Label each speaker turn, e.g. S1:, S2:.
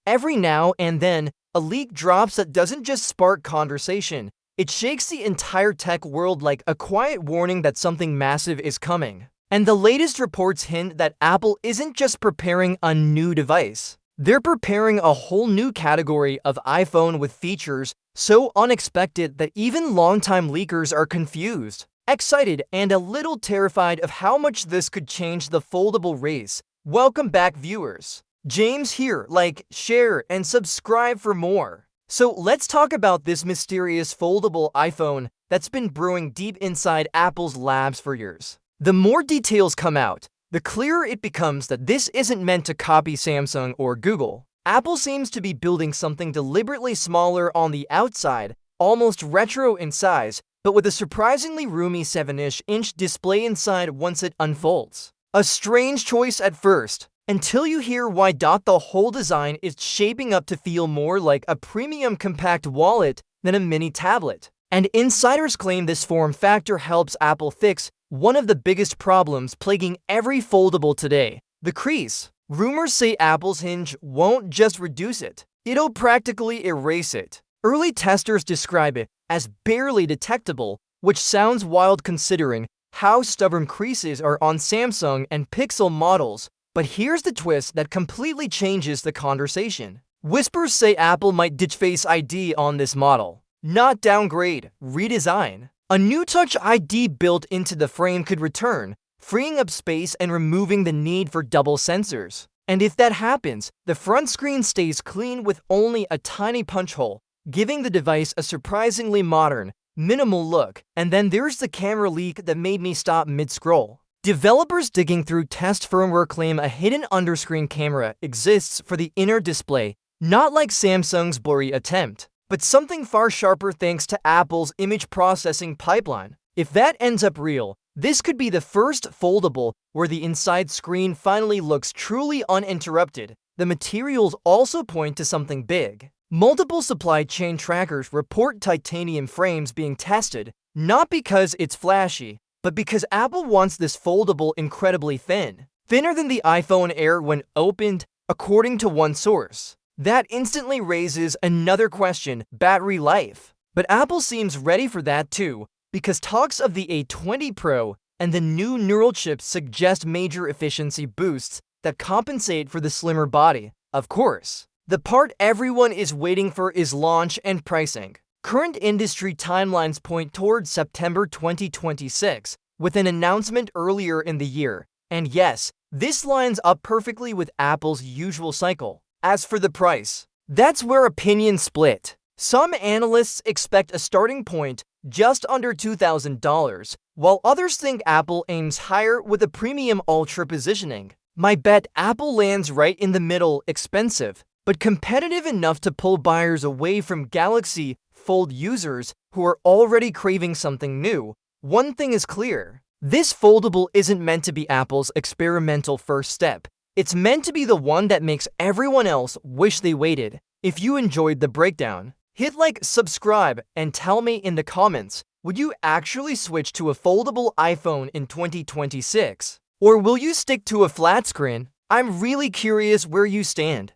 S1: Every now and then, a leak drops that doesn't just spark conversation. It shakes the entire tech world like a quiet warning that something massive is coming. And the latest reports hint that Apple isn't just preparing a new device. They're preparing a whole new category of iPhone with features so unexpected that even longtime leakers are confused, excited, and a little terrified of how much this could change the foldable race. Welcome back, viewers. James here. Like, share, and subscribe for more. So let's talk about this mysterious foldable iPhone that's been brewing deep inside Apple's labs for years. The more details come out, the clearer it becomes that this isn't meant to copy Samsung or Google. Apple seems to be building something deliberately smaller on the outside, almost retro in size, but with a surprisingly roomy 7-inch display inside once it unfolds. A strange choice at first, until you hear why. The whole design is shaping up to feel more like a premium compact wallet than a mini tablet. And insiders claim this form factor helps Apple fix one of the biggest problems plaguing every foldable today: the crease. Rumors say Apple's hinge won't just reduce it, it'll practically erase it. Early testers describe it as barely detectable, which sounds wild considering how stubborn creases are on Samsung and Pixel models. But here's the twist that completely changes the conversation. Whispers say Apple might ditch Face ID on this model. Not downgrade, redesign. A new Touch ID built into the frame could return, freeing up space and removing the need for double sensors. And if that happens, the front screen stays clean with only a tiny punch hole, giving the device a surprisingly modern, minimal look. And then there's the camera leak that made me stop mid-scroll. Developers digging through test firmware claim a hidden underscreen camera exists for the inner display, not like Samsung's blurry attempt, but something far sharper thanks to Apple's image processing pipeline. If that ends up real, this could be the first foldable where the inside screen finally looks truly uninterrupted. The materials also point to something big. Multiple supply chain trackers report titanium frames being tested, not because it's flashy, but because Apple wants this foldable incredibly thin. Thinner than the iPhone Air when opened, according to one source. That instantly raises another question: battery life. But Apple seems ready for that too, because talks of the A20 Pro and the new neural chips suggest major efficiency boosts that compensate for the slimmer body. Of course, the part everyone is waiting for is launch and pricing. Current industry timelines point towards September 2026, with an announcement earlier in the year. And yes, this lines up perfectly with Apple's usual cycle. As for the price, that's where opinions split. Some analysts expect a starting point just under $2,000, while others think Apple aims higher with a premium ultra positioning. My bet: Apple lands right in the middle, expensive, but competitive enough to pull buyers away from Galaxy Fold users who are already craving something new. One thing is clear: this foldable isn't meant to be Apple's experimental first step. It's meant to be the one that makes everyone else wish they waited. If you enjoyed the breakdown, hit like, subscribe, and tell me in the comments, would you actually switch to a foldable iPhone in 2026? Or will you stick to a flat screen? I'm really curious where you stand.